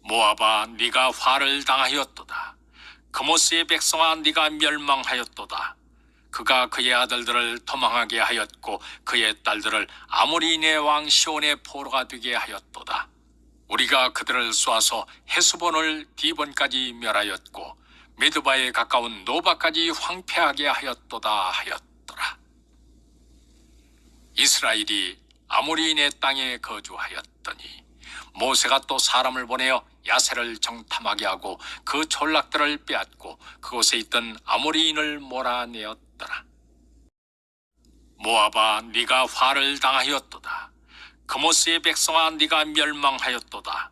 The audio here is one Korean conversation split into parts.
모압아, 네가 화를 당하였도다. 그모스의 백성아, 네가 멸망하였도다. 그가 그의 아들들을 도망하게 하였고 그의 딸들을 아모리인의 왕 시온의 포로가 되게 하였도다. 우리가 그들을 쏘아서 헤스본을 디본까지 멸하였고 메드바에 가까운 노바까지 황폐하게 하였도다 하였더라. 이스라엘이 아모리인의 땅에 거주하였더니 모세가 또 사람을 보내어 야세를 정탐하게 하고 그 전락들을 빼앗고 그곳에 있던 아모리인을 몰아내었더라. 모압아, 네가 화를 당하였도다. 그모스의 백성아, 네가 멸망하였도다.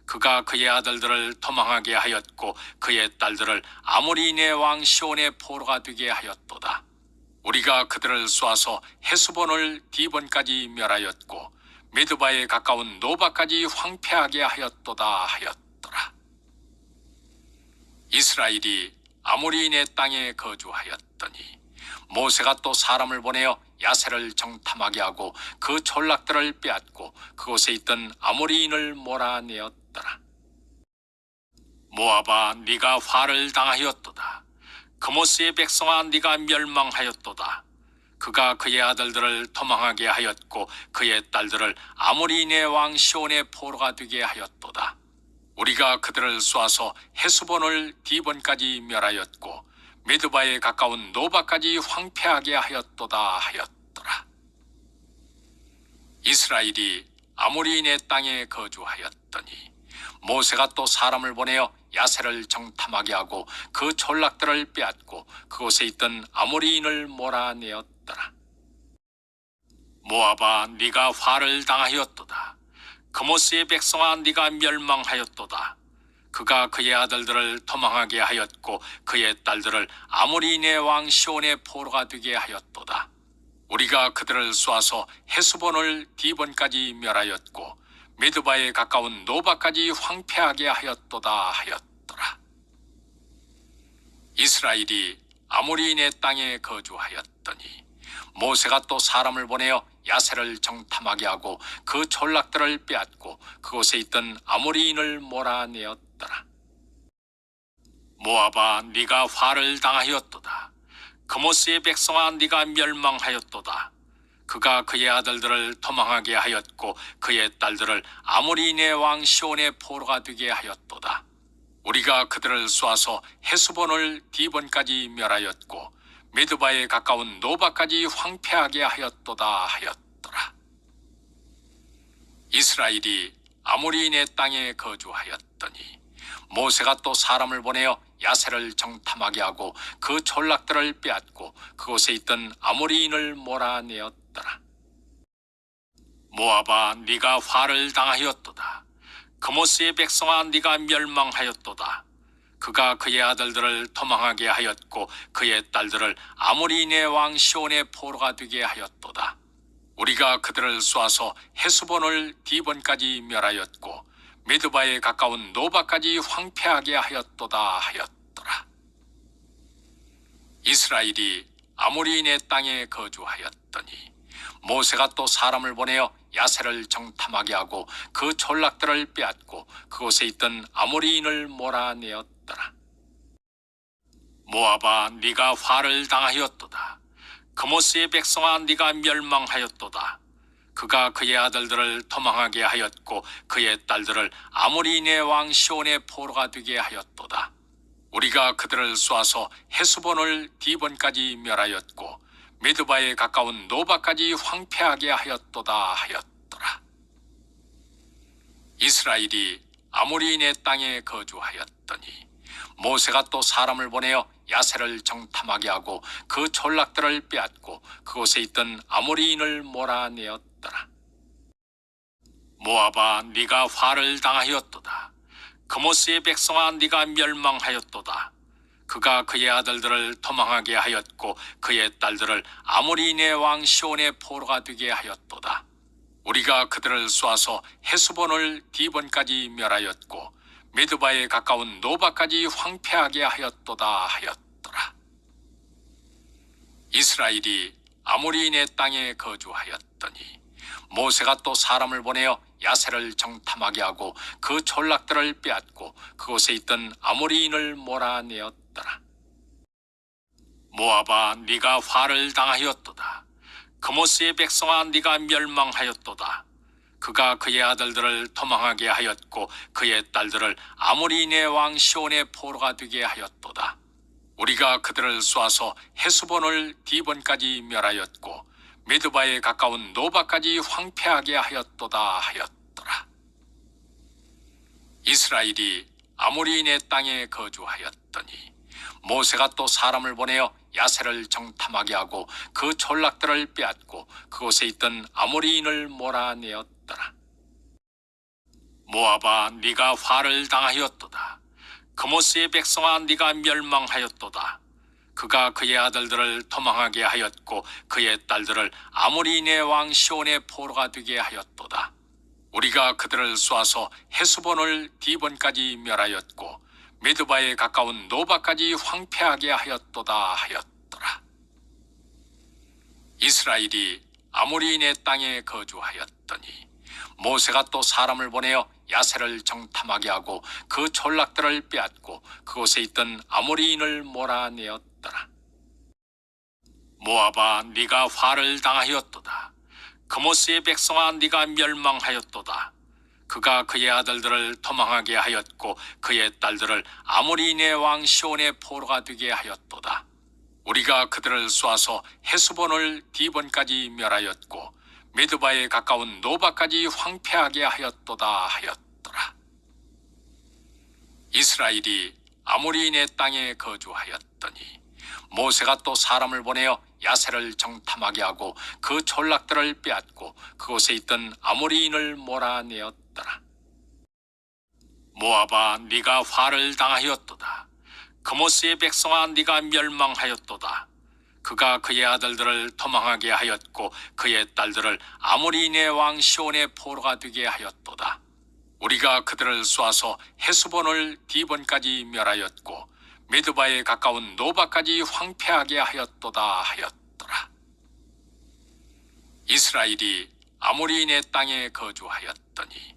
그가 그의 아들들을 도망하게 하였고 그의 딸들을 아모리인의 왕 시온의 포로가 되게 하였도다. 우리가 그들을 쏘아서 헤스본을 디본까지 멸하였고 메드바에 가까운 노바까지 황폐하게 하였도다 하였더라. 이스라엘이 아모리인의 땅에 거주하였더니 모세가 또 사람을 보내어 야세를 정탐하게 하고 그 전락들을 빼앗고 그곳에 있던 아모리인을 몰아내었더라. 모압아, 네가 화를 당하였도다. 그모스의 백성아, 네가 멸망하였도다. 그가 그의 아들들을 도망하게 하였고 그의 딸들을 아모리인의 왕 시온의 포로가 되게 하였도다. 우리가 그들을 쏘아서 헤스본을 디본까지 멸하였고 메드바에 가까운 노바까지 황폐하게 하였도다 하였더라. 이스라엘이 아모리인의 땅에 거주하였더니 모세가 또 사람을 보내어 야세를 정탐하게 하고 그 전락들을 빼앗고 그곳에 있던 아모리인을 몰아내었더라. 모압아, 네가 화를 당하였도다. 그모스의 백성아, 네가 멸망하였도다. 그가 그의 아들들을 도망하게 하였고 그의 딸들을 아모리인의 왕 시온의 포로가 되게 하였도다. 우리가 그들을 쏘아서 헤스본을 디본까지 멸하였고 메드바에 가까운 노바까지 황폐하게 하였도다 하였더라. 이스라엘이 아모리인의 땅에 거주하였더니 모세가 또 사람을 보내어 야세를 정탐하게 하고 그 전락들을 빼앗고 그곳에 있던 아모리인을 몰아내었더라. 모압아, 네가 화를 당하였도다. 그모스의 백성아, 네가 멸망하였도다. 그가 그의 아들들을 도망하게 하였고 그의 딸들을 아모리인의 왕 시온의 포로가 되게 하였도다. 우리가 그들을 쏘아서 헤스본을 디본까지 멸하였고 메드바에 가까운 노바까지 황폐하게 하였도다 하였더라. 이스라엘이 아모리인의 땅에 거주하였더니 모세가 또 사람을 보내어 야세를 정탐하게 하고 그 전락들을 빼앗고 그곳에 있던 아모리인을 몰아내었더라. 모압아, 네가 화를 당하였도다. 그모스의 백성아, 네가 멸망하였도다. 그가 그의 아들들을 도망하게 하였고 그의 딸들을 아모리인의 왕 시온의 포로가 되게 하였도다. 우리가 그들을 쏘아서 헤스본을 디본까지 멸하였고 메드바에 가까운 노바까지 황폐하게 하였도다 하였더라. 이스라엘이 아모리인의 땅에 거주하였더니 모세가 또 사람을 보내어 야세를 정탐하게 하고 그 전락들을 빼앗고 그곳에 있던 아모리인을 몰아내었더라. 모압아, 네가 화를 당하였도다. 그모스의 백성아, 네가 멸망하였도다. 그가 그의 아들들을 도망하게 하였고 그의 딸들을 아모리인의 왕 시온의 포로가 되게 하였도다. 우리가 그들을 쏘아서 헤스본을 디본까지 멸하였고 메드바에 가까운 노바까지 황폐하게 하였도다 하였더라. 이스라엘이 아모리인의 땅에 거주하였더니 모세가 또 사람을 보내어 야세를 정탐하게 하고 그 전락들을 빼앗고 그곳에 있던 아모리인을 몰아내었더라. 모압아, 네가 화를 당하였도다. 그모스의 백성아, 네가 멸망하였도다. 그가 그의 아들들을 도망하게 하였고 그의 딸들을 아모리인의 왕 시온의 포로가 되게 하였도다. 우리가 그들을 쏘아서 헤스본을 디본까지 멸하였고 메드바에 가까운 노바까지 황폐하게 하였도다 하였더라. 이스라엘이 아모리인의 땅에 거주하였더니 모세가 또 사람을 보내어 야세를 정탐하게 하고 그 졸락들을 빼앗고 그곳에 있던 아모리인을 몰아내었더라. 모압아, 네가 화를 당하였도다. 그모스의 백성아, 네가 멸망하였도다. 그가 그의 아들들을 도망하게 하였고 그의 딸들을 아모리인의 왕 시온의 포로가 되게 하였도다. 우리가 그들을 쏘아서 헤스본을 디본까지 멸하였고 메드바에 가까운 노바까지 황폐하게 하였도다 하였더라. 이스라엘이 아모리인의 땅에 거주하였더니 모세가 또 사람을 보내어 야세를 정탐하게 하고 그 졸락들을 빼앗고 그곳에 있던 아모리인을 몰아내었더라. 모압아, 네가 화를 당하였도다. 그모스의 백성아, 네가 멸망하였도다. 그가 그의 아들들을 도망하게 하였고 그의 딸들을 아모리인의 왕 시온의 포로가 되게 하였도다. 우리가 그들을 쏘아서 헤스본을 디본까지 멸하였고 메드바에 가까운 노바까지 황폐하게 하였도다 하였더라. 이스라엘이 아모리인의 땅에 거주하였더니 모세가 또 사람을 보내어 야세를 정탐하게 하고 그 졸락들을 빼앗고 그곳에 있던 아모리인을 몰아내었더라. 모압아, 네가 화를 당하였도다. 그모스의 백성아, 네가 멸망하였도다. 그가 그의 아들들을 도망하게 하였고 그의 딸들을 아모리인의 왕 시온의 포로가 되게 하였도다. 우리가 그들을 쏘아서 헤스본을 디본까지 멸하였고 메드바에 가까운 노바까지 황폐하게 하였도다 하였더라. 이스라엘이 아모리인의 땅에 거주하였더니 모세가 또 사람을 보내어 야세를 정탐하게 하고 그 졸락들을 빼앗고 그곳에 있던 아모리인을 몰아내었더라. 모압아, 네가 화를 당하였도다. 그모스의 백성아, 네가 멸망하였도다. 그가 그의 아들들을 도망하게 하였고 그의 딸들을 아모리인의 왕 시온의 포로가 되게 하였도다. 우리가 그들을 쏘아서 헤스본을 디본까지 멸하였고 메드바에 가까운 노바까지 황폐하게 하였도다 하였더라. 이스라엘이 아모리인의 땅에 거주하였더니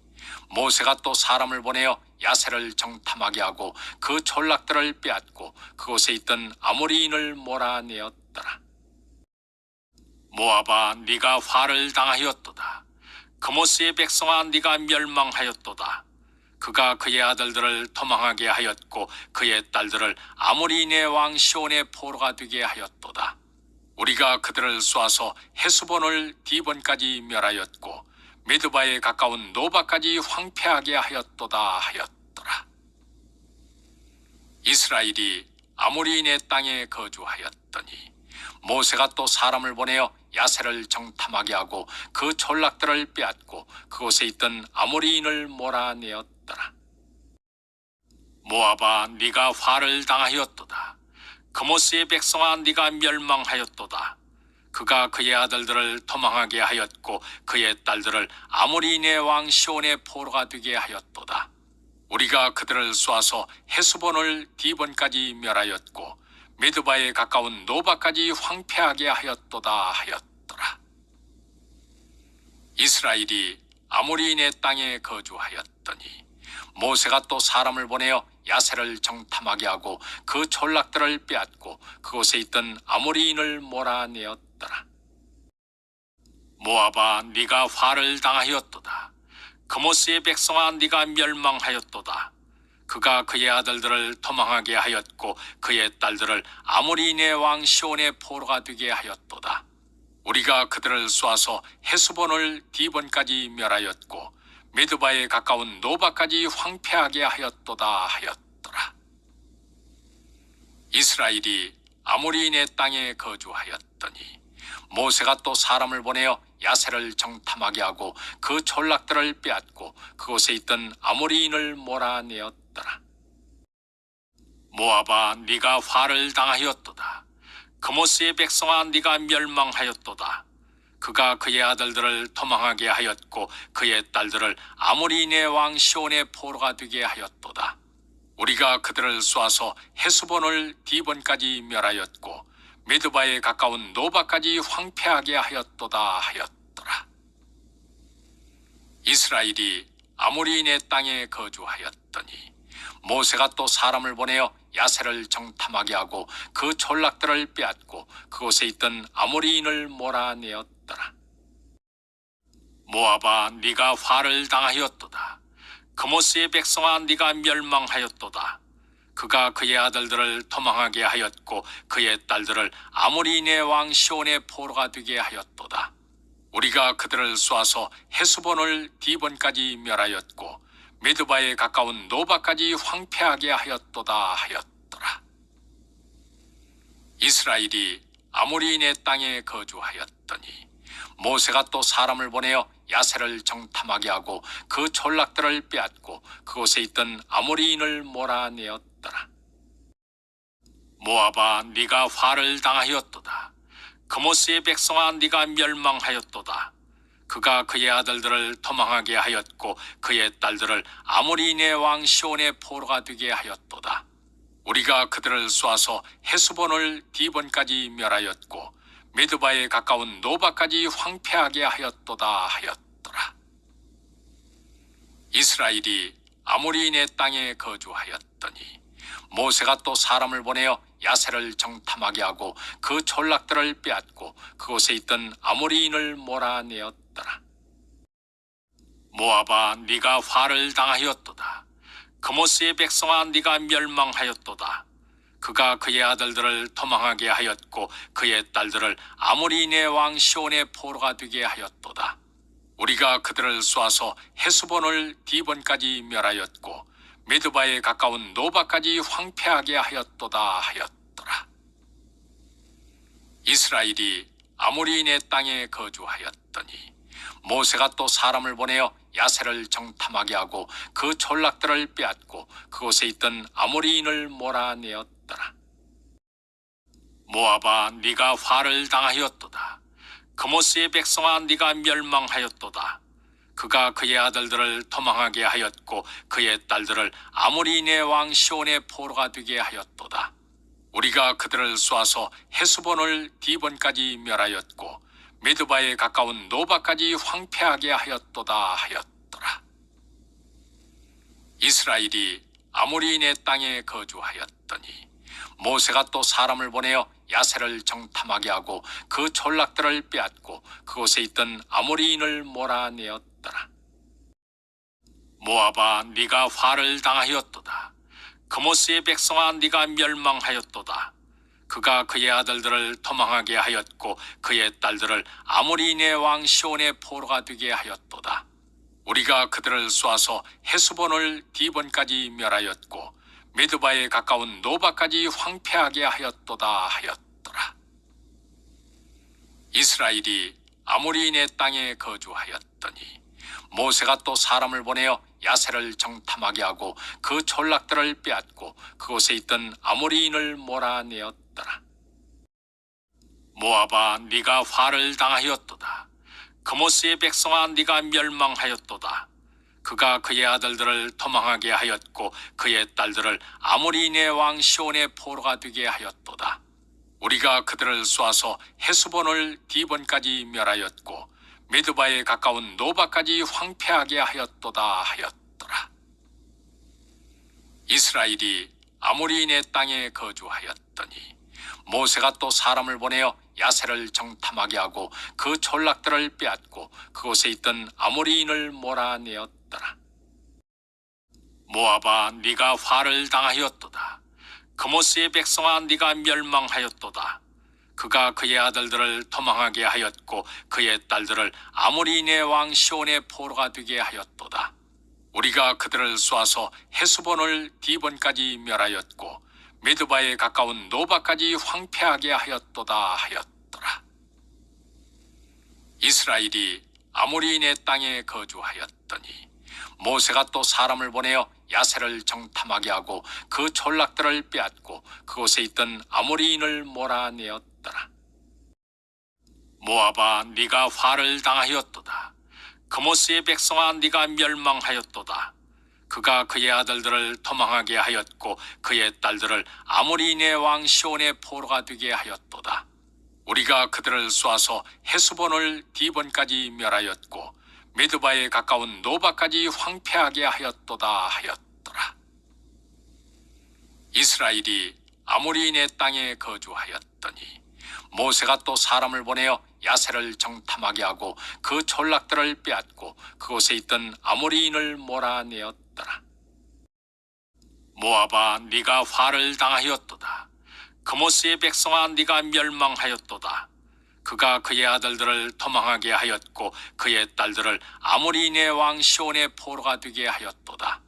모세가 또 사람을 보내어 야세를 정탐하게 하고 그 졸락들을 빼앗고 그곳에 있던 아모리인을 몰아내었더라. 모압아, 네가 화를 당하였도다. 그모스의 백성아, 네가 멸망하였도다. 그가 그의 아들들을 도망하게 하였고 그의 딸들을 아모리인의 왕 시온의 포로가 되게 하였도다. 우리가 그들을 쏘아서 헤스본을 디본까지 멸하였고 메드바에 가까운 노바까지 황폐하게 하였도다 하였더라. 이스라엘이 아모리인의 땅에 거주하였더니 모세가 또 사람을 보내어 야세를 정탐하게 하고 그 졸락들을 빼앗고 그곳에 있던 아모리인을 몰아내었더라. 모압아, 네가 화를 당하였도다. 그모스의 백성아, 네가 멸망하였도다. 그가 그의 아들들을 도망하게 하였고 그의 딸들을 아모리인의 왕 시온의 포로가 되게 하였도다. 우리가 그들을 쏘아서 헤스본을 디본까지 멸하였고 메드바에 가까운 노바까지 황폐하게 하였도다 하였더라. 이스라엘이 아모리인의 땅에 거주하였더니 모세가 또 사람을 보내어 야세를 정탐하게 하고 그 졸락들을 빼앗고 그곳에 있던 아모리인을 몰아내었더라. 모압아, 네가 화를 당하였도다. 그모스의 백성아, 네가 멸망하였도다. 그가 그의 아들들을 도망하게 하였고 그의 딸들을 아모리인의 왕 시온의 포로가 되게 하였도다. 우리가 그들을 쏘아서 헤스본을 디본까지 멸하였고 메드바에 가까운 노바까지 황폐하게 하였도다 하였더라. 이스라엘이 아모리인의 땅에 거주하였더니 모세가 또 사람을 보내어 야세를 정탐하게 하고 그 졸락들을 빼앗고 그곳에 있던 아모리인을 몰아내었더라. 모압아, 네가 화를 당하였도다. 그모스의 백성아, 네가 멸망하였도다. 그가 그의 아들들을 도망하게 하였고 그의 딸들을 아모리인의 왕 시온의 포로가 되게 하였도다. 우리가 그들을 쏘아서 헤스본을 디본까지 멸하였고 메드바에 가까운 노바까지 황폐하게 하였도다 하였더라. 이스라엘이 아모리인의 땅에 거주하였더니 모세가 또 사람을 보내어 야세를 정탐하게 하고 그 전락들을 빼앗고 그곳에 있던 아모리인을 몰아내었더라. 모압아, 네가 화를 당하였도다. 그모스의 백성아, 네가 멸망하였도다. 그가 그의 아들들을 도망하게 하였고 그의 딸들을 아모리인의 왕 시온의 포로가 되게 하였도다. 우리가 그들을 쏘아서 헤스본을 디본까지 멸하였고 메드바에 가까운 노바까지 황폐하게 하였도다 하였더라. 이스라엘이 아모리인의 땅에 거주하였더니 모세가 또 사람을 보내어 야세를 정탐하게 하고 그 전락들을 빼앗고 그곳에 있던 아모리인을 몰아내었더라. 모압아, 네가 화를 당하였도다. 그모스의 백성아, 네가 멸망하였도다. 그가 그의 아들들을 도망하게 하였고 그의 딸들을 아모리인의 왕 시온의 포로가 되게 하였도다. 우리가 그들을 쏘아서 헤스본을 디본까지 멸하였고 메드바에 가까운 노바까지 황폐하게 하였도다 하였더라. 이스라엘이 아모리인의 땅에 거주하였더니 모세가 또 사람을 보내어 야세를 정탐하게 하고 그 전락들을 빼앗고 그곳에 있던 아모리인을 몰아내었더라. 모압아, 네가 화를 당하였도다. 그모스의 백성아, 네가 멸망하였도다. 그가 그의 아들들을 도망하게 하였고 그의 딸들을 아모리인의 왕 시온의 포로가 되게 하였도다. 우리가 그들을 쏘아서 헤스본을 디본까지 멸하였고 메드바에 가까운 노바까지 황폐하게 하였도다 하였더라. 이스라엘이 아모리인의 땅에 거주하였더니 모세가 또 사람을 보내어 야세를 정탐하게 하고 그 전락들을 빼앗고 그곳에 있던 아모리인을 몰아내었더라. 모압아, 네가 화를 당하였도다. 그모스의 백성아, 네가 멸망하였도다. 그가 그의 아들들을 도망하게 하였고 그의 딸들을 아모리인의 왕 시온의 포로가 되게 하였도다. 우리가 그들을 쏘아서 헤스본을 디본까지 멸하였고 메드바에 가까운 노바까지 황폐하게 하였도다 하였더라. 이스라엘이 아모리인의 땅에 거주하였더니 모세가 또 사람을 보내어 야세를 정탐하게 하고 그 전락들을 빼앗고 그곳에 있던 아모리인을 몰아내었더라. 모압아, 네가 화를 당하였도다. 그모스의 백성아, 네가 멸망하였도다. 그가 그의 아들들을 도망하게 하였고 그의 딸들을 아모리인의 왕 시온의 포로가 되게 하였도다. 우리가 그들을 쏘아서 헤스본을 디본까지 멸하였고 메드바에 가까운 노바까지 황폐하게 하였도다 하였더라. 이스라엘이 아모리인의 땅에 거주하였더니 모세가 또 사람을 보내어 야세를 정탐하게 하고 그 전락들을 빼앗고 그곳에 있던 아모리인을 몰아내었더라. 모압아, 네가 화를 당하였도다. 그모스의 백성아, 네가 멸망하였도다. 그가 그의 아들들을 도망하게 하였고 그의 딸들을 아모리인의 왕 시온의 포로가 되게 하였도다. 우리가 그들을 쏘아서 헤스본을 디본까지 멸하였고 메드바에 가까운 노바까지 황폐하게 하였도다 하였더라. 이스라엘이 아모리인의 땅에 거주하였더니 모세가 또 사람을 보내어 야세를 정탐하게 하고 그 전락들을 빼앗고 그곳에 있던 아모리인을 몰아내었더라. 모압아, 네가 화를 당하였도다. 그모스의 백성아, 네가 멸망하였도다. 그가 그의 아들들을 도망하게 하였고 그의 딸들을 아모리인의 왕 시온의 포로가 되게 하였도다. 우리가 그들을 쏘아서 헤스본을 디본까지 멸하였고 메드바에 가까운 노바까지 황폐하게 하였도다 하였더라. 이스라엘이 아모리인의 땅에 거주하였더니 모세가 또 사람을 보내어 야세를 정탐하게 하고 그 전락들을 빼앗고 그곳에 있던 아모리인을 몰아내었더라. 모압아, 네가 화를 당하였도다. 그모스의 백성아, 네가 멸망하였도다. 그가 그의 아들들을 도망하게 하였고 그의 딸들을 아모리인의 왕 시온의 포로가 되게 하였도다. 우리가 그들을 쏘아서 헤스본을 디본까지 멸하였고 메드바에 가까운 노바까지 황폐하게 하였도다 하였더라. 이스라엘이 아모리인의 땅에 거주하였더니 모세가 또 사람을 보내어 야세를 정탐하게 하고 그 전락들을 빼앗고 그곳에 있던 아모리인을 몰아내었더라. 모압아, 네가 화를 당하였도다. 그모스의 백성아, 네가 멸망하였도다. 그가 그의 아들들을 도망하게 하였고 그의 딸들을 아모리인의 왕 시온의 포로가 되게 하였도다.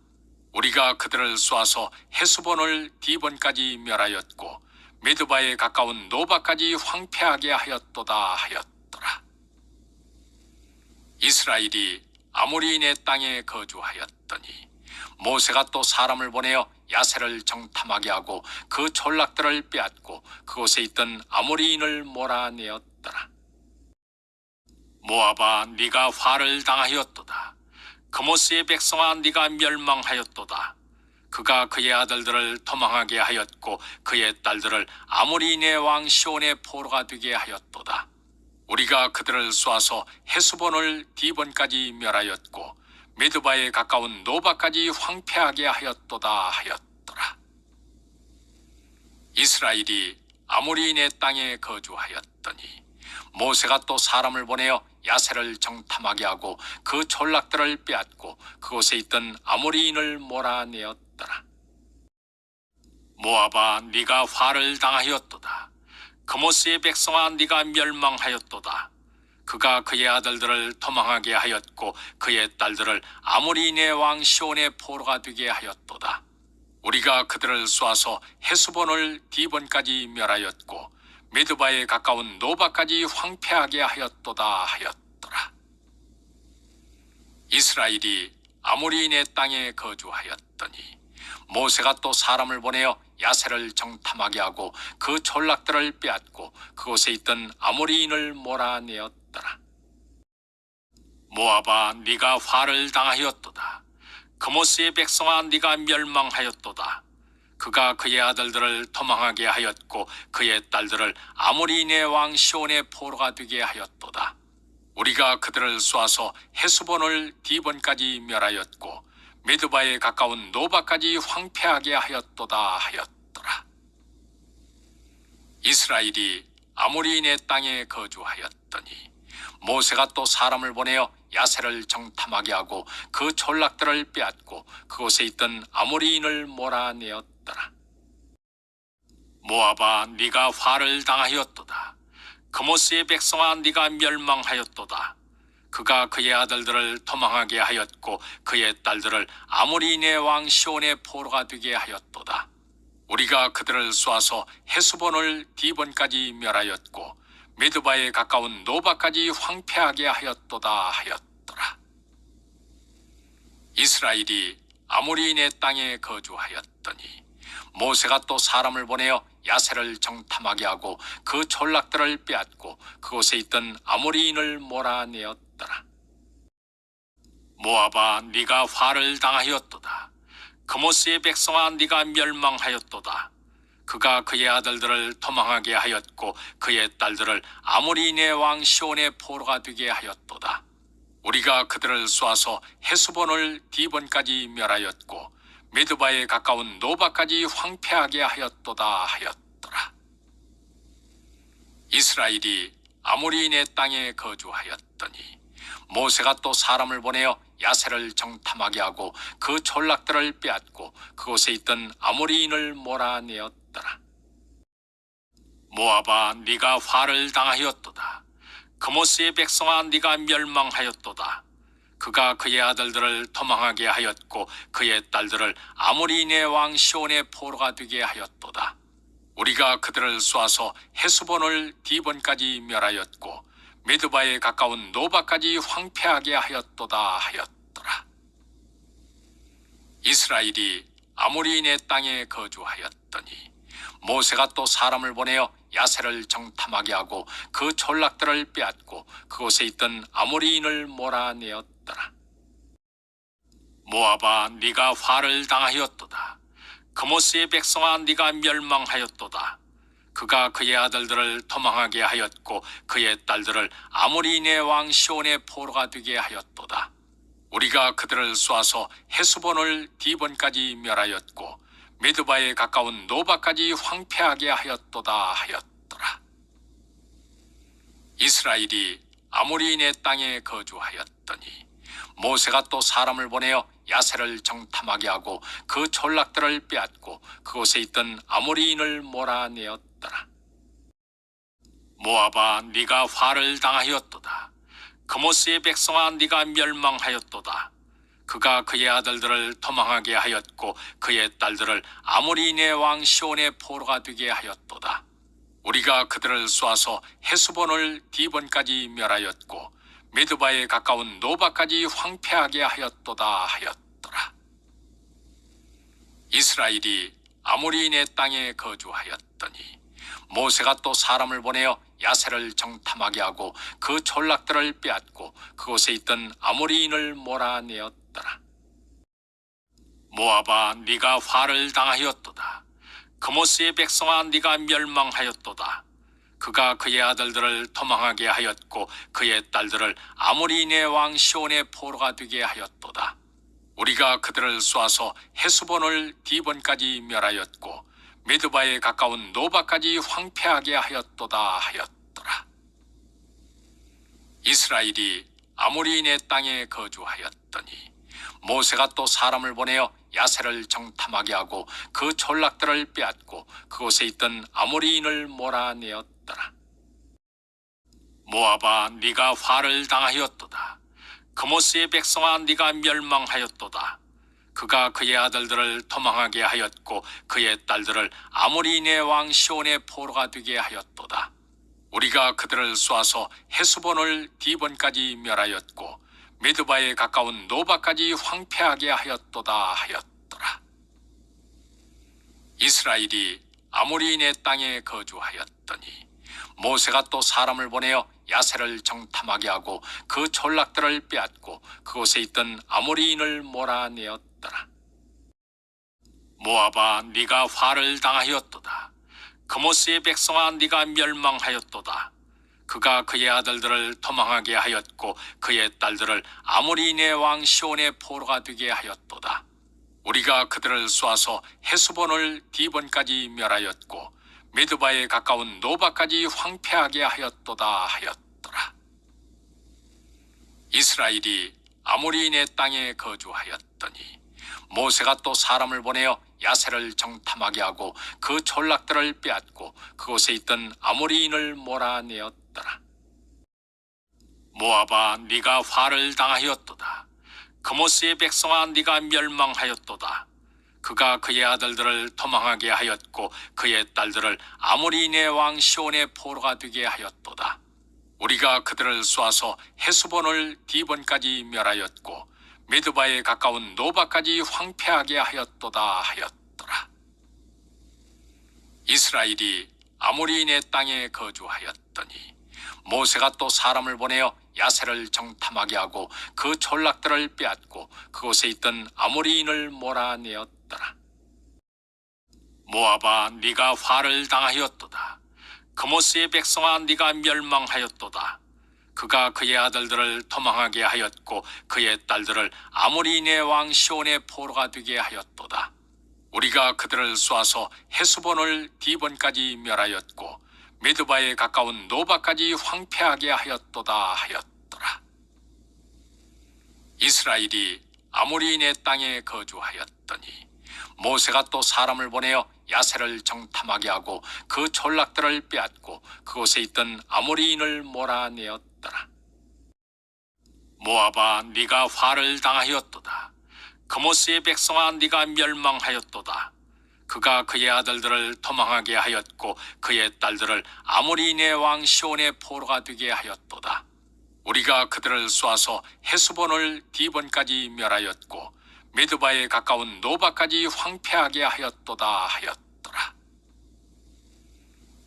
우리가 그들을 쏘아서 헤스본을 디본까지 멸하였고 메드바에 가까운 노바까지 황폐하게 하였도다 하였더라. 이스라엘이 아모리인의 땅에 거주하였더니 모세가 또 사람을 보내어 야세를 정탐하게 하고 그 전락들을 빼앗고 그곳에 있던 아모리인을 몰아내었더라. 모압아, 네가 화를 당하였도다. 그모스의 백성아, 네가 멸망하였도다. 그가 그의 아들들을 도망하게 하였고 그의 딸들을 아모리인의 왕 시온의 포로가 되게 하였도다. 우리가 그들을 쏘아서 헤스본을 디본까지 멸하였고 메드바에 가까운 노바까지 황폐하게 하였도다 하였더라. 이스라엘이 아모리인의 땅에 거주하였더니 모세가 또 사람을 보내어 야세를 정탐하게 하고 그 전락들을 빼앗고 그곳에 있던 아모리인을 몰아내었더라. 모압아, 네가 화를 당하였도다. 그모스의 백성아, 네가 멸망하였도다. 그가 그의 아들들을 도망하게 하였고 그의 딸들을 아모리인의 왕 시온의 포로가 되게 하였도다. 우리가 그들을 쏘아서 헤스본을 디본까지 멸하였고 메드바에 가까운 노바까지 황폐하게 하였도다 하였더라. 이스라엘이 아모리인의 땅에 거주하였더니 모세가 또 사람을 보내어 야세를 정탐하게 하고 그 전락들을 빼앗고 그곳에 있던 아모리인을 몰아내었더라. 모압아, 네가 화를 당하였도다. 그모스의 백성아, 네가 멸망하였도다. 그가 그의 아들들을 도망하게 하였고 그의 딸들을 아모리인의 왕 시온의 포로가 되게 하였도다. 우리가 그들을 쏘아서 헤스본을 디본까지 멸하였고 메드바에 가까운 노바까지 황폐하게 하였도다 하였더라. 이스라엘이 아모리인의 땅에 거주하였더니 모세가 또 사람을 보내어 야세를 정탐하게 하고 그 전락들을 빼앗고 그곳에 있던 아모리인을 몰아내었더라. 모압아, 네가 화를 당하였도다. 그모스의 백성아, 네가 멸망하였도다. 그가 그의 아들들을 도망하게 하였고 그의 딸들을 아모리인의 왕 시온의 포로가 되게 하였도다. 우리가 그들을 쏘아서 헤스본을 디본까지 멸하였고 메드바에 가까운 노바까지 황폐하게 하였도다 하였더라. 이스라엘이 아모리인의 땅에 거주하였더니 모세가 또 사람을 보내어 야세를 정탐하게 하고 그 전락들을 빼앗고 그곳에 있던 아모리인을 몰아내었더라. 모압아, 네가 화를 당하였도다. 그모스의 백성아, 네가 멸망하였도다. 그가 그의 아들들을 도망하게 하였고 그의 딸들을 아모리인의 왕 시온의 포로가 되게 하였도다. 우리가 그들을 쏘아서 헤스본을 디본까지 멸하였고 메드바에 가까운 노바까지 황폐하게 하였도다 하였더라. 이스라엘이 아모리인의 땅에 거주하였더니 모세가 또 사람을 보내어 야세를 정탐하게 하고 그 전락들을 빼앗고 그곳에 있던 아모리인을 몰아내었더라. 모압아, 네가 화를 당하였도다. 그모스의 백성아, 네가 멸망하였도다. 그가 그의 아들들을 도망하게 하였고 그의 딸들을 아모리인의 왕 시온의 포로가 되게 하였도다. 우리가 그들을 쏘아서 헤스본을 디본까지 멸하였고 메드바에 가까운 노바까지 황폐하게 하였도다 하였더라. 이스라엘이 아모리인의 땅에 거주하였더니 모세가 또 사람을 보내어 야세를 정탐하게 하고 그 전락들을 빼앗고 그곳에 있던 아모리인을 몰아내었더라. 모압아, 네가 화를 당하였도다. 그모스의 백성아, 네가 멸망하였도다. 그가 그의 아들들을 도망하게 하였고 그의 딸들을 아모리인의 왕 시온의 포로가 되게 하였도다. 우리가 그들을 쏘아서 헤스본을 디본까지 멸하였고 메드바에 가까운 노바까지 황폐하게 하였도다 하였더라. 이스라엘이 아모리인의 땅에 거주하였더니 모세가 또 사람을 보내어 야세를 정탐하게 하고 그 졸락들을 빼앗고 그곳에 있던 아모리인을 몰아내었더라. 모압아, 네가 화를 당하였도다. 그모스의 백성아, 네가 멸망하였도다. 그가 그의 아들들을 도망하게 하였고 그의 딸들을 아모리인의 왕 시온의 포로가 되게 하였도다. 우리가 그들을 쏘아서 헤스본을 디본까지 멸하였고 메드바에 가까운 노바까지 황폐하게 하였도다 하였더라. 이스라엘이 아모리인의 땅에 거주하였더니 모세가 또 사람을 보내어 야세를 정탐하게 하고 그 졸락들을 빼앗고 그곳에 있던 아모리인을 몰아내었더라. 모압아, 네가 화를 당하였도다. 그모스의 백성아, 네가 멸망하였도다. 그가 그의 아들들을 도망하게 하였고 그의 딸들을 아모리인의 왕 시온의 포로가 되게 하였도다. 우리가 그들을 쏘아서 헤스본을 디본까지 멸하였고 메드바에 가까운 노바까지 황폐하게 하였도다 하였더라. 이스라엘이 아모리인의 땅에 거주하였더니 모세가 또 사람을 보내어 야세를 정탐하게 하고 그 졸락들을 빼앗고 그곳에 있던 아모리인을 몰아내었더라. 모압아, 네가 화를 당하였도다. 그모스의 백성아, 네가 멸망하였도다. 그가 그의 아들들을 도망하게 하였고 그의 딸들을 아모리인의 왕 시온의 포로가 되게 하였도다. 우리가 그들을 쏘아서 헤스본을 디본까지 멸하였고 메드바에 가까운 노바까지 황폐하게 하였도다 하였더라. 이스라엘이 아모리인의 땅에 거주하였더니 모세가 또 사람을 보내어 야세를 정탐하게 하고 그 졸락들을 빼앗고 그곳에 있던 아모리인을 몰아내었더라. 모압아, 네가 화를 당하였도다. 그모스의 백성아, 네가 멸망하였도다. 그가 그의 아들들을 도망하게 하였고 그의 딸들을 아모리인의 왕 시온의 포로가 되게 하였도다. 우리가 그들을 쏘아서 헤스본을 디본까지 멸하였고 메드바에 가까운 노바까지 황폐하게 하였도다 하였더라. 이스라엘이 아모리인의 땅에 거주하였더니 모세가 또 사람을 보내어 야세를 정탐하게 하고 그 졸락들을 빼앗고 그곳에 있던 아모리인을 몰아내었더라. 모압아, 네가 화를 당하였도다. 그모스의 백성아, 네가 멸망하였도다. 그가 그의 아들들을 도망하게 하였고 그의 딸들을 아모리인의 왕 시온의 포로가 되게 하였도다. 우리가 그들을 쏘아서 헤스본을 디본까지 멸하였고 메드바에 가까운 노바까지 황폐하게 하였도다 하였더라. 이스라엘이 아모리인의 땅에 거주하였더니 모세가 또 사람을 보내어 야세를 정탐하게 하고 그 졸락들을 빼앗고 그곳에 있던 아모리인을 몰아내었더라. 모압아, 네가 화를 당하였도다. 그모스의 백성아, 네가 멸망하였도다. 그가 그의 아들들을 도망하게 하였고 그의 딸들을 아모리인의 왕 시온의 포로가 되게 하였도다. 우리가 그들을 쏘아서 헤스본을 디본까지 멸하였고 메드바에 가까운 노바까지 황폐하게 하였도다 하였더라. 이스라엘이 아모리인의 땅에 거주하였더니 모세가 또 사람을 보내어 야세를 정탐하게 하고 그 졸락들을 빼앗고 그곳에 있던 아모리인을 몰아내었더라. 모압아, 네가 화를 당하였도다. 그모스의 백성아, 네가 멸망하였도다. 그가 그의 아들들을 도망하게 하였고 그의 딸들을 아모리인의 왕 시온의 포로가 되게 하였도다. 우리가 그들을 쏘아서 헤스본을 디본까지 멸하였고 메드바에 가까운 노바까지 황폐하게 하였도다 하였더라.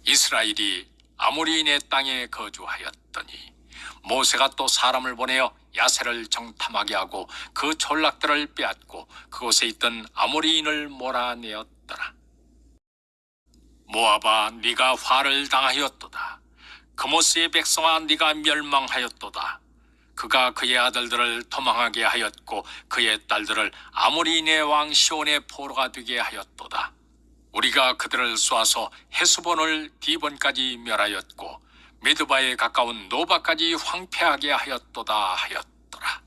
이스라엘이 아모리인의 땅에 거주하였더니 모세가 또 사람을 보내어 야세를 정탐하게 하고 그 졸락들을 빼앗고 그곳에 있던 아모리인을 몰아내었더라. 모압아 네가 화를 당하였도다. 그모스의 백성아 네가 멸망하였도다. 그가 그의 아들들을 도망하게 하였고 그의 딸들을 아모리인의 왕 시온의 포로가 되게 하였도다. 우리가 그들을 쏘아서 헤스본을 디본까지 멸하였고 메드바에 가까운 노바까지 황폐하게 하였도다 하였더라.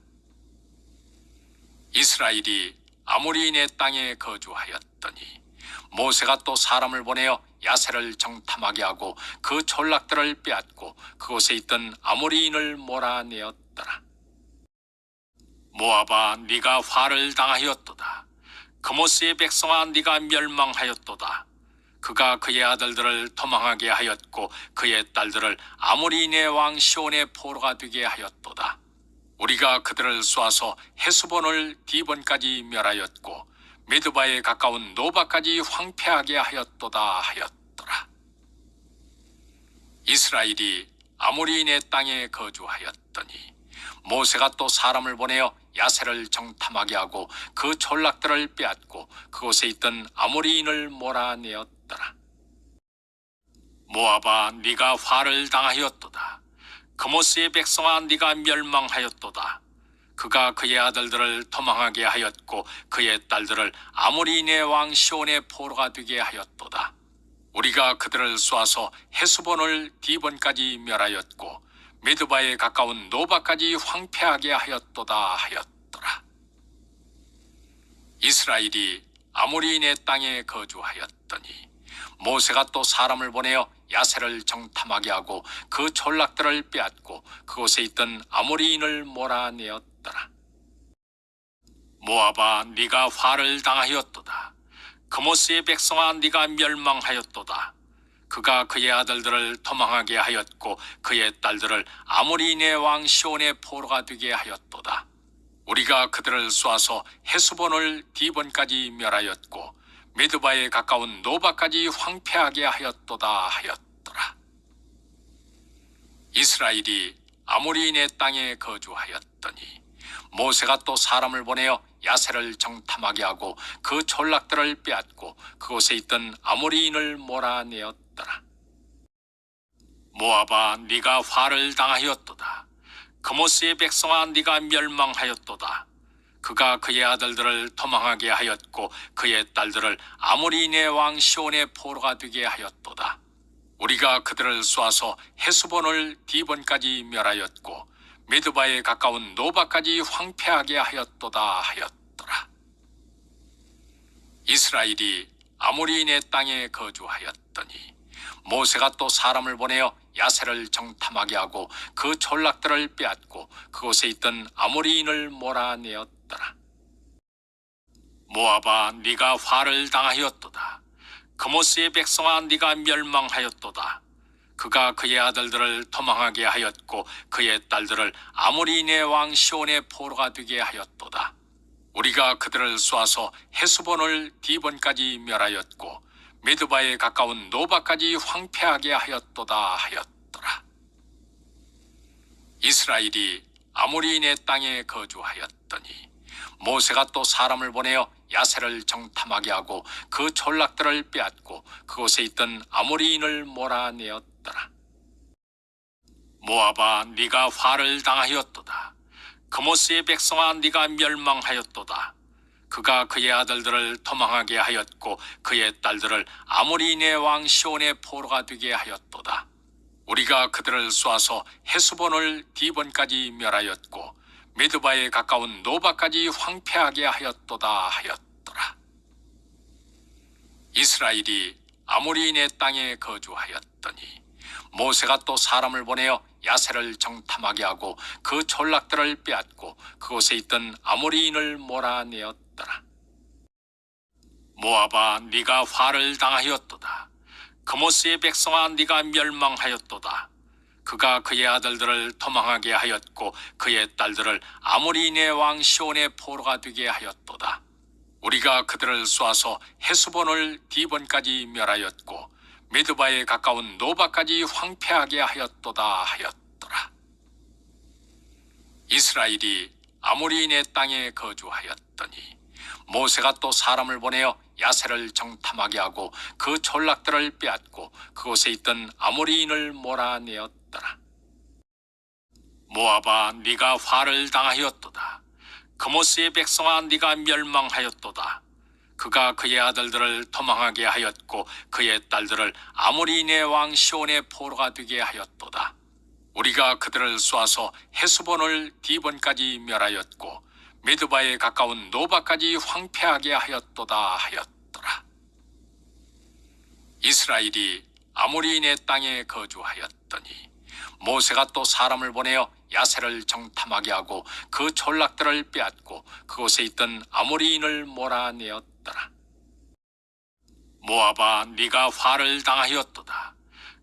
이스라엘이 아모리인의 땅에 거주하였더니 모세가 또 사람을 보내어 야세를 정탐하게 하고 그 전락들을 빼앗고 그곳에 있던 아모리인을 몰아내었더라. 모압아 네가 화를 당하였도다. 그모스의 백성아 네가 멸망하였도다. 그가 그의 아들들을 도망하게 하였고 그의 딸들을 아모리인의 왕 시온의 포로가 되게 하였도다. 우리가 그들을 쏘아서 헤스본을 디본까지 멸하였고 메드바에 가까운 노바까지 황폐하게 하였도다 하였더라. 이스라엘이 아모리인의 땅에 거주하였더니 모세가 또 사람을 보내어 야세를 정탐하게 하고 그 전락들을 빼앗고 그곳에 있던 아모리인을 몰아내었더라. 모압아 네가 화를 당하였도다. 그모스의 백성아 네가 멸망하였도다. 그가 그의 아들들을 도망하게 하였고 그의 딸들을 아모리인의 왕 시온의 포로가 되게 하였도다. 우리가 그들을 쏘아서 헤스본을 디본까지 멸하였고 메드바에 가까운 노바까지 황폐하게 하였도다 하였더라. 이스라엘이 아모리인의 땅에 거주하였더니 모세가 또 사람을 보내어 야세를 정탐하게 하고 그 전락들을 빼앗고 그곳에 있던 아모리인을 몰아내었더라. 모압아 네가 화를 당하였도다. 그모스의 백성아 네가 멸망하였도다. 그가 그의 아들들을 도망하게 하였고 그의 딸들을 아모리인의 왕 시온의 포로가 되게 하였도다. 우리가 그들을 쏘아서 헤스본을 디본까지 멸하였고 메드바에 가까운 노바까지 황폐하게 하였도다 하였더라. 이스라엘이 아모리인의 땅에 거주하였더니 모세가 또 사람을 보내어 야세를 정탐하게 하고 그 전락들을 빼앗고 그곳에 있던 아모리인을 몰아내었더라. 모압아 네가 화를 당하였도다. 그모스의 백성아 네가 멸망하였도다. 그가 그의 아들들을 도망하게 하였고 그의 딸들을 아모리인의 왕 시온의 포로가 되게 하였도다. 우리가 그들을 쏘아서 헤스본을 디본까지 멸하였고 메드바에 가까운 노바까지 황폐하게 하였도다 하였더라. 이스라엘이 아모리인의 땅에 거주하였더니 모세가 또 사람을 보내어 야세를 정탐하게 하고 그 전락들을 빼앗고 그곳에 있던 아모리인을 몰아내었더라. 모압아 네가 화를 당하였도다. 그모스의 백성아 네가 멸망하였도다. 그가 그의 아들들을 도망하게 하였고 그의 딸들을 아모리인의 왕 시온의 포로가 되게 하였도다. 우리가 그들을 쏘아서 헤스본을 디본까지 멸하였고 메드바에 가까운 노바까지 황폐하게 하였도다 하였더라. 이스라엘이 아모리인의 땅에 거주하였더니 모세가 또 사람을 보내어 야세를 정탐하게 하고 그 전락들을 빼앗고 그곳에 있던 아모리인을 몰아내었더라. 모압아 네가 화를 당하였도다. 그모스의 백성아 네가 멸망하였도다. 그가 그의 아들들을 도망하게 하였고 그의 딸들을 아모리인의 왕 시온의 포로가 되게 하였도다. 우리가 그들을 쏘아서 헤스본을 디본까지 멸하였고 메드바에 가까운 노바까지 황폐하게 하였도다 하였더라. 이스라엘이 아모리인의 땅에 거주하였더니 모세가 또 사람을 보내어 야세를 정탐하게 하고 그 전락들을 빼앗고 그곳에 있던 아모리인을 몰아내었더라. 모압아 네가 화를 당하였도다. 그모스의 백성아 네가 멸망하였도다. 그가 그의 아들들을 도망하게 하였고 그의 딸들을 아모리인의 왕 시온의 포로가 되게 하였도다. 우리가 그들을 쏘아서 헤스본을 디본까지 멸하였고 메드바에 가까운 노바까지 황폐하게 하였도다 하였더라. 이스라엘이 아모리인의 땅에 거주하였더니 모세가 또 사람을 보내어 야세를 정탐하게 하고 그 전락들을 빼앗고 그곳에 있던 아모리인을 몰아내었더라. 모압아, 네가 화를 당하였도다. 그모스의 백성아, 네가 멸망하였도다. 그가 그의 아들들을 도망하게 하였고 그의 딸들을 아모리인의 왕 시온의 포로가 되게 하였도다. 우리가 그들을 쏘아서 헤스본을 디본까지 멸하였고 메드바에 가까운 노바까지 황폐하게 하였도다 하였더라. 이스라엘이 아모리인의 땅에 거주하였더니 모세가 또 사람을 보내어 야세를 정탐하게 하고 그 전락들을 빼앗고 그곳에 있던 아모리인을 몰아내었더라. 모압아, 네가 화를 당하였도다.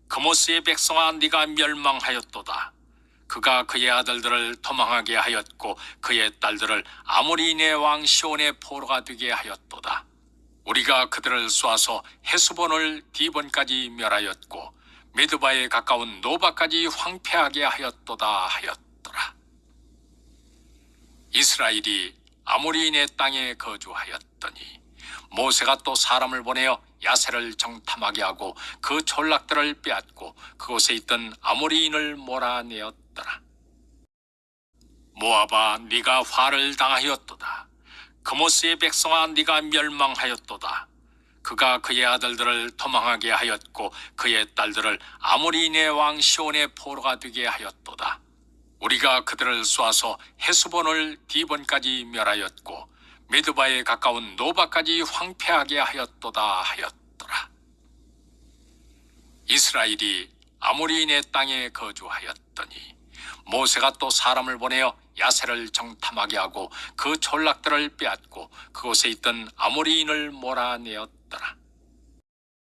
그모스의 백성아, 네가 멸망하였도다. 그가 그의 아들들을 도망하게 하였고 그의 딸들을 아모리인의 왕 시온의 포로가 되게 하였도다. 우리가 그들을 쏘아서 헤스본을 디본까지 멸하였고 메드바에 가까운 노바까지 황폐하게 하였도다 하였더라. 이스라엘이 아모리인의 땅에 거주하였더니 모세가 또 사람을 보내어 야세를 정탐하게 하고 그 전락들을 빼앗고 그곳에 있던 아모리인을 몰아내었더라. 모압아, 네가 화를 당하였도다. 그모스의 백성아, 네가 멸망하였도다. 그가 그의 아들들을 도망하게 하였고 그의 딸들을 아모리인의 왕 시온의 포로가 되게 하였도다. 우리가 그들을 쏘아서 헤스본을 디본까지 멸하였고 메드바에 가까운 노바까지 황폐하게 하였도다 하였더라. 이스라엘이 아모리인의 땅에 거주하였더니 모세가 또 사람을 보내어 야세를 정탐하게 하고 그 전락들을 빼앗고 그곳에 있던 아모리인을 몰아내었더라.